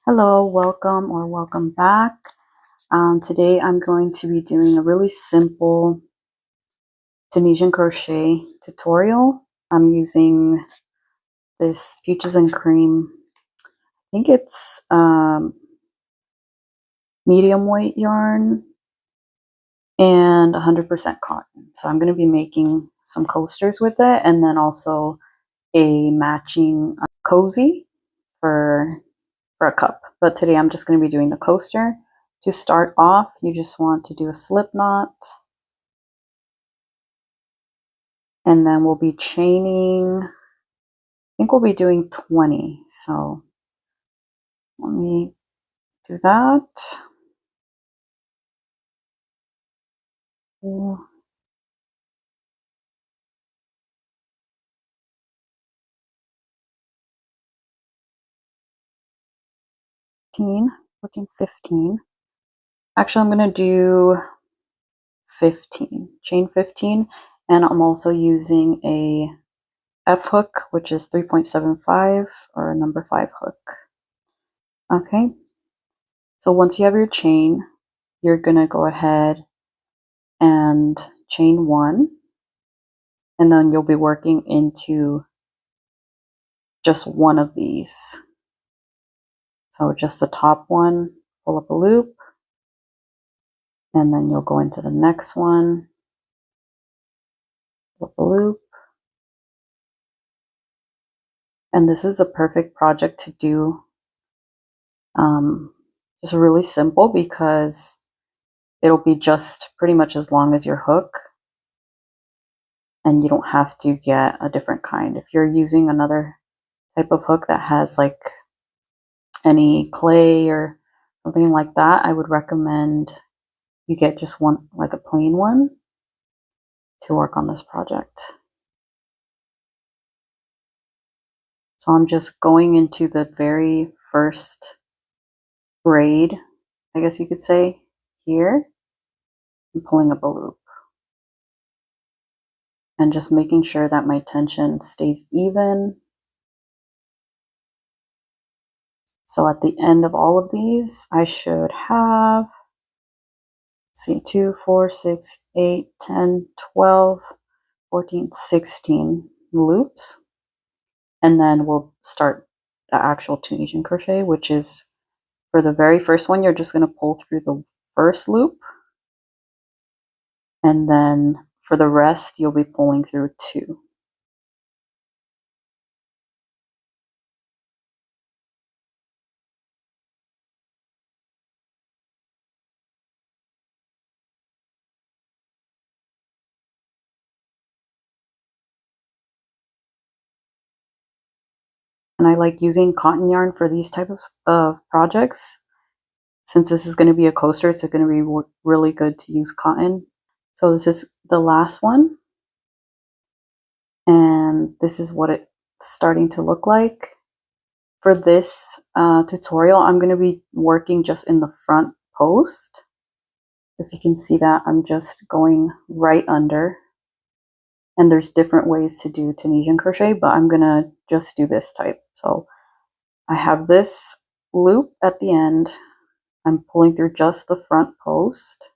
Hello, welcome or welcome back. Today I'm going to be doing a really simple Tunisian crochet tutorial. I'm using this Peaches and Cream, I think it's medium weight yarn and 100% cotton. So I'm going to be making some coasters with it and then also a matching cozy for a cup. But today I'm just going to be doing the coaster. To start off, you just want to do a slip knot. And then we'll be chaining, I think we'll be doing 20. So let me do that. 14, 15. Actually, I'm going to do 15, chain 15. And I'm also using a F hook, which is 3.75 or a number 5 hook. Okay. So once you have your chain, you're going to go ahead and chain 1. And then you'll be working into just one of these. So just the top one, pull up a loop, and then you'll go into the next one, pull up a loop. And this is the perfect project to do. Just really simple because it'll be just pretty much as long as your hook, and you don't have to get a different kind. If you're using another type of hook that has like any clay or something like that, I would recommend you get just one, like a plain one, to work on this project. So I'm just going into the very first braid, I guess you could say, here, and pulling up a loop. And just making sure that my tension stays even. So at the end of all of these, I should have, let's see, 2, 4, 6, 8, 10, 12, 14, 16 loops. And then we'll start the actual Tunisian crochet, which is, for the very first one, you're just going to pull through the first loop. And then for the rest, you'll be pulling through 2. And I like using cotton yarn for these types of projects. Since this is going to be a coaster, it's going to be really good to use cotton. So this is the last one. And this is what it's starting to look like. For this tutorial, I'm going to be working just in the front post. If you can see that, I'm just going right under. And there's different ways to do Tunisian crochet, but I'm going to just do this type. So I have this loop at the end. I'm pulling through just the front post.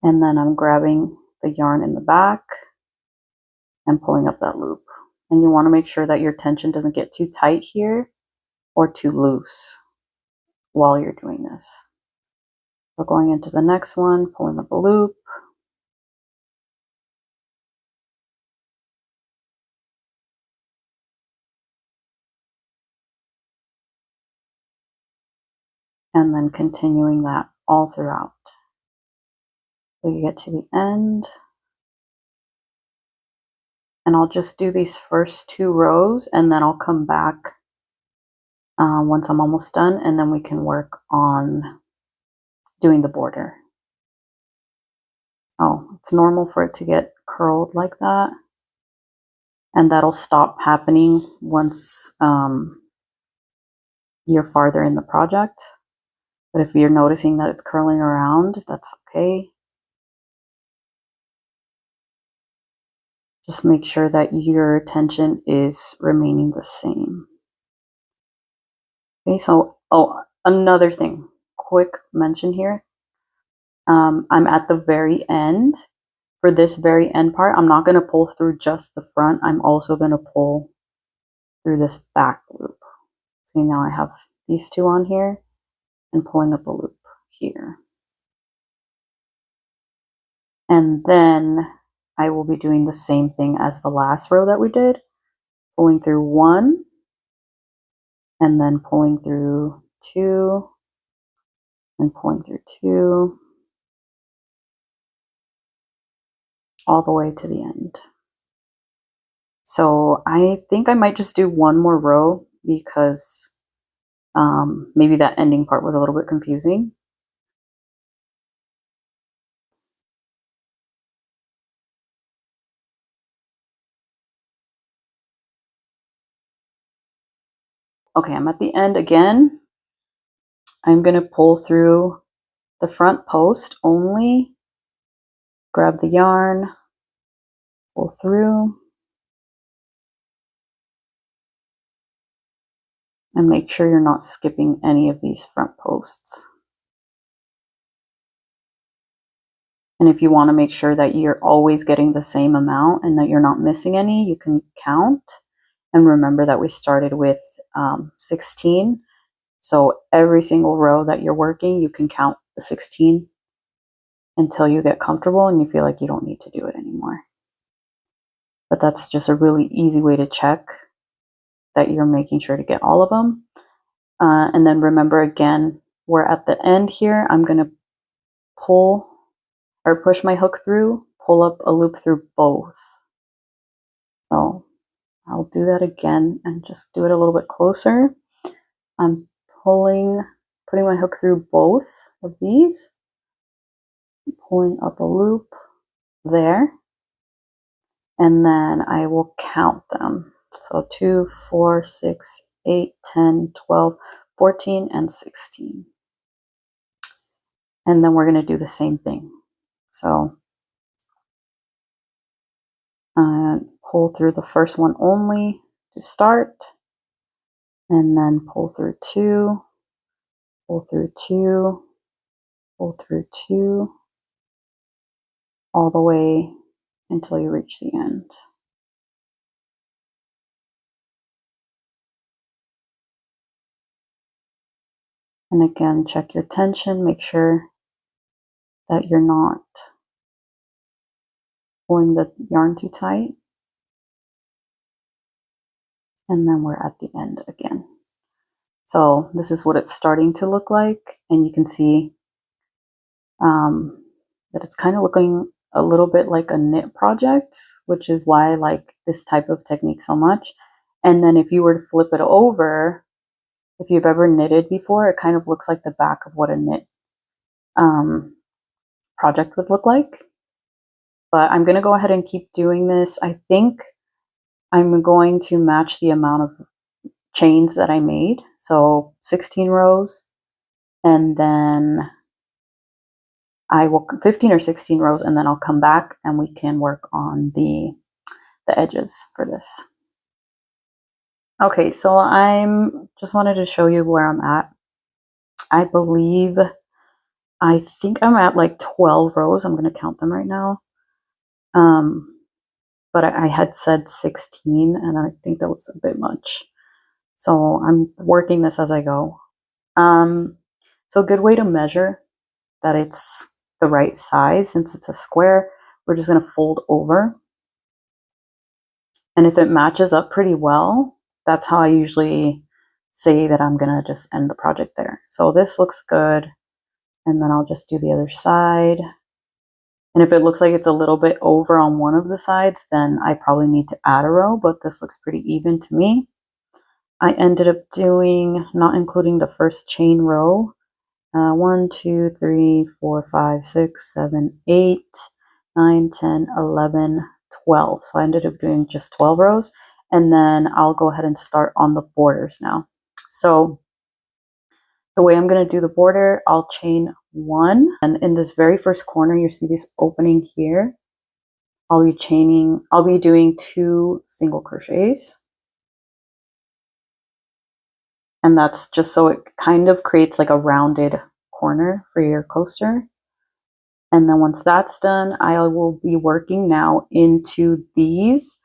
And then I'm grabbing the yarn in the back and pulling up that loop. And you want to make sure that your tension doesn't get too tight here or too loose while you're doing this. So going into the next one, pulling up a loop. And then continuing that all throughout. So you get to the end. And I'll just do these first 2 rows and then I'll come back once I'm almost done, and then we can work on doing the border. Oh, it's normal for it to get curled like that. And that'll stop happening once you're farther in the project. But if you're noticing that it's curling around, that's okay. Just make sure that your tension is remaining the same. Okay, so Oh, another thing, quick mention here. I'm at the very end. For this very end part, I'm not going to pull through just the front. I'm also going to pull through this back loop. See, now I have these two on here and pulling up a loop here. And then I will be doing the same thing as the last row that we did, pulling through one and then pulling through two and pulling through two all the way to the end. So I think I might just do one more row because maybe that ending part was a little bit confusing. Okay, I'm at the end again. I'm going to pull through the front post only, grab the yarn, pull through, and make sure you're not skipping any of these front posts. And if you want to make sure that you're always getting the same amount and that you're not missing any, you can count. And remember that we started with 16. So every single row that you're working, you can count the 16 until you get comfortable and you feel like you don't need to do it anymore. But that's just a really easy way to check that you're making sure to get all of them. And then remember again, we're at the end here. I'm going to pull or push my hook through, pull up a loop through both. So I'll do that again and just do it a little bit closer. I'm putting my hook through both of these, pulling up a loop there, and then I will count them. So 2, 4, 6, 8, 10, 12, 14, and 16. And then we're going to do the same thing. So pull through the first one only to start, and then pull through two, pull through two, pull through two, all the way until you reach the end. And again, check your tension, make sure that you're not pulling the yarn too tight. And then we're at the end again. So this is what it's starting to look like. And you can see that it's kind of looking a little bit like a knit project, which is why I like this type of technique so much. And then if you were to flip it over, if you've ever knitted before, it kind of looks like the back of what a knit project would look like. But I'm going to go ahead and keep doing this. I think I'm going to match the amount of chains that I made. So 16 rows, and then I will 15 or 16 rows, and then I'll come back and we can work on the edges for this. Okay, so I'm just wanted to show you where I'm at. I think I'm at like 12 rows. I'm going to count them right now. But I had said 16, and I think that was a bit much. So I'm working this as I go. So a good way to measure that it's the right size, since it's a square, we're just going to fold over. And if it matches up pretty well, that's how I usually say that I'm going to just end the project there. So this looks good. And then I'll just do the other side. And if it looks like it's a little bit over on one of the sides, then I probably need to add a row, but this looks pretty even to me. I ended up doing, not including the first chain row, 1, 2, 3, 4, 5, 6, 7, 8, 9, 10, 11, 12. So I ended up doing just 12 rows. And then I'll go ahead and start on the borders now. So the way I'm going to do the border, I'll chain 1. And in this very first corner, you see this opening here. I'll be doing 2 single crochets. And that's just so it kind of creates like a rounded corner for your coaster. And then once that's done, I will be working now into these.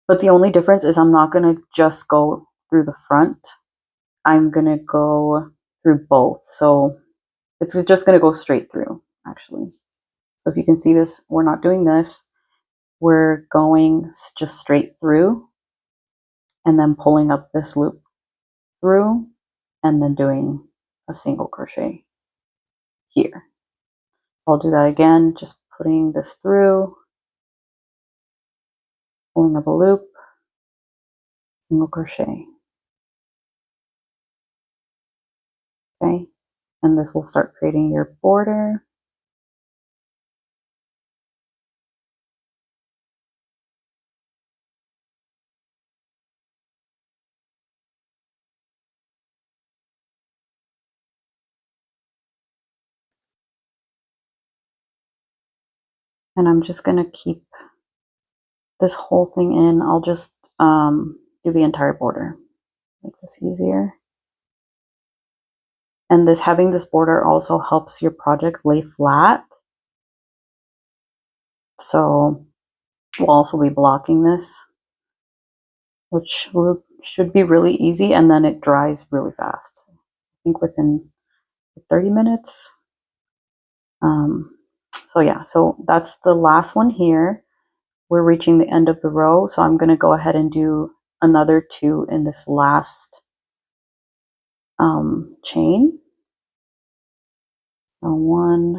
But the only difference is I'm not going to just go through the front. I'm going to go through both. So it's just going to go straight through, actually. So if you can see this, we're not doing this. We're going just straight through and then pulling up this loop through and then doing a single crochet here. I'll do that again, just putting this through, pulling up a loop, single crochet. Okay, and this will start creating your border. And I'm just going to keep this whole thing in. I'll just do the entire border, make this easier. And this having this border also helps your project lay flat. So we'll also be blocking this, which should be really easy, and then it dries really fast. I think within 30 minutes. So yeah, so that's the last one here. We're reaching the end of the row, so I'm going to go ahead and do another 2 in this last chain. So 1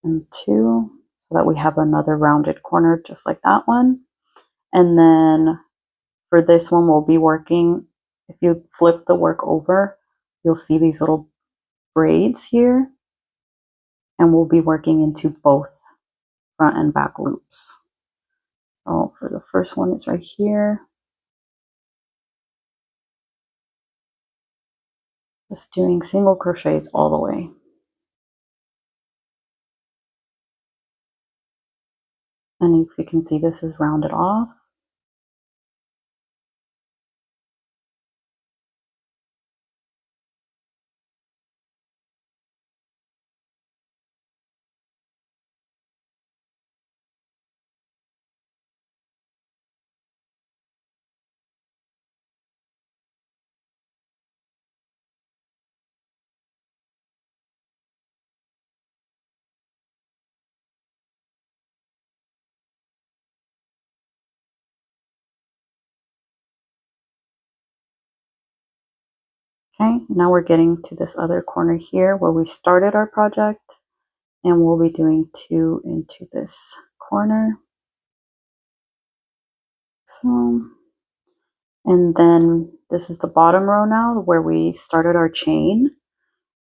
and 2, so that we have another rounded corner just like that one. And then for this one, we'll be working, if you flip the work over, you'll see these little braids here, and we'll be working into both front and back loops. So for the first one, it's right here. Just doing single crochets all the way. And if you can see, this is rounded off. Okay, now we're getting to this other corner here where we started our project, and we'll be doing 2 into this corner. So, and then this is the bottom row now where we started our chain.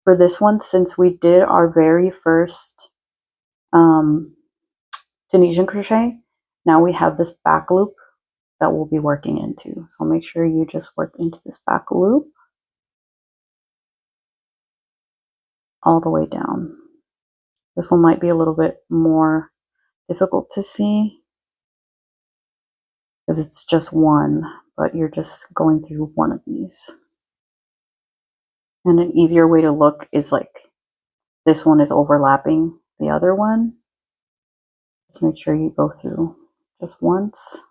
For this one, since we did our very first Tunisian crochet, now we have this back loop that we'll be working into. So make sure you just work into this back loop all the way down. This one might be a little bit more difficult to see because it's just one, but you're just going through one of these. And an easier way to look is like this one is overlapping the other one. Just make sure you go through just once.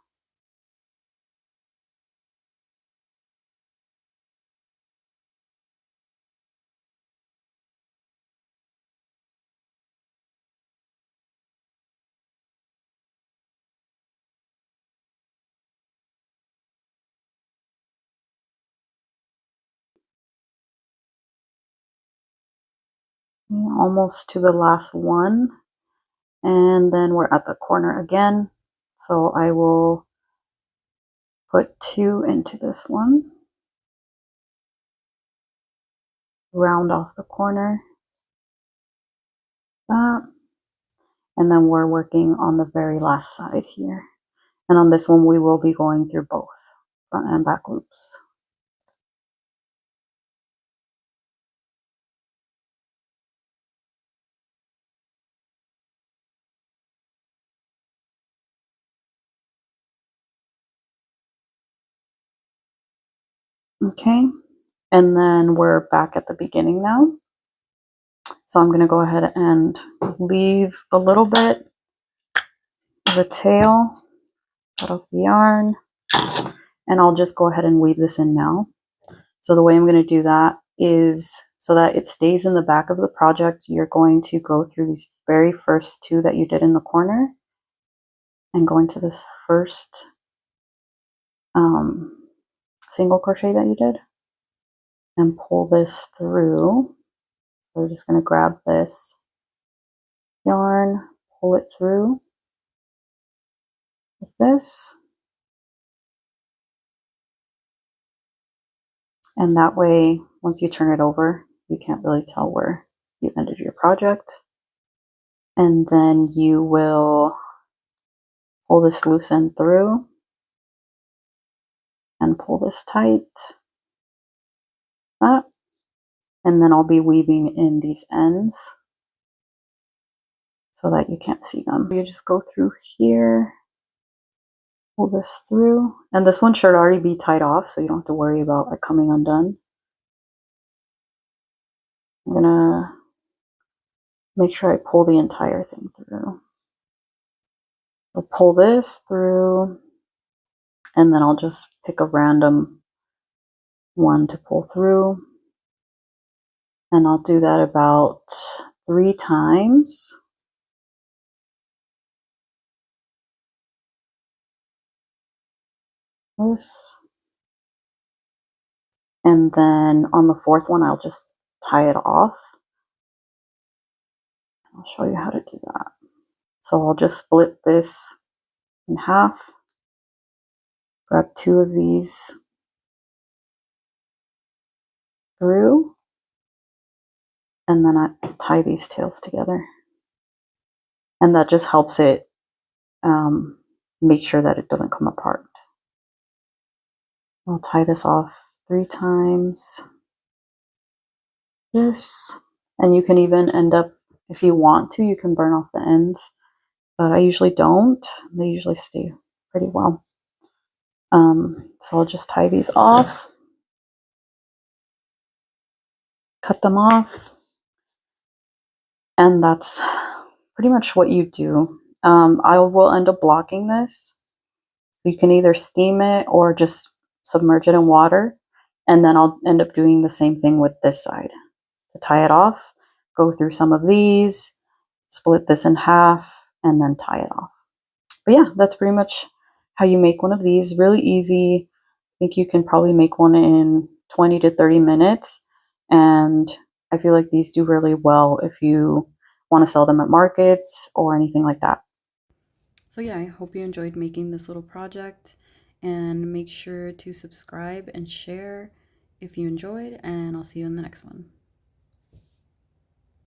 Almost to the last one, and then we're at the corner again, so I will put 2 into this one, round off the corner, and then we're working on the very last side here, and on this one we will be going through both front and back loops. Okay, and then we're back at the beginning now. So I'm going to go ahead and leave a little bit of a tail out of the yarn, and I'll just go ahead and weave this in now. So the way I'm going to do that is so that it stays in the back of the project, you're going to go through these very first two that you did in the corner and go into this first single crochet that you did and pull this through. So we're just going to grab this yarn, pull it through like this, and that way once you turn it over you can't really tell where you ended your project. And then you will pull this loose end through and pull this tight, that, and then I'll be weaving in these ends so that you can't see them. You just go through here, pull this through, and this one should already be tied off so you don't have to worry about it coming undone. I'm gonna make sure I pull the entire thing through. I'll pull this through, and then I'll just pick a random one to pull through, and I'll do that about 3 times. This, and then on the 4th one I'll just tie it off. I'll show you how to do that. So I'll just split this in half, grab 2 of these through, and then I tie these tails together. And that just helps it make sure that it doesn't come apart. I'll tie this off 3 times. This, and you can even end up, if you want to, you can burn off the ends, but I usually don't. They usually stay pretty well. So I'll just tie these off, cut them off, and that's pretty much what you do. I will end up blocking this. You can either steam it or just submerge it in water, and then I'll end up doing the same thing with this side. To tie it off, go through some of these, split this in half, and then tie it off. But yeah, that's pretty much how you make one of these. Really easy. I think you can probably make one in 20 to 30 minutes. And I feel like these do really well if you want to sell them at markets or anything like that. So yeah, I hope you enjoyed making this little project, and make sure to subscribe and share if you enjoyed, and I'll see you in the next one.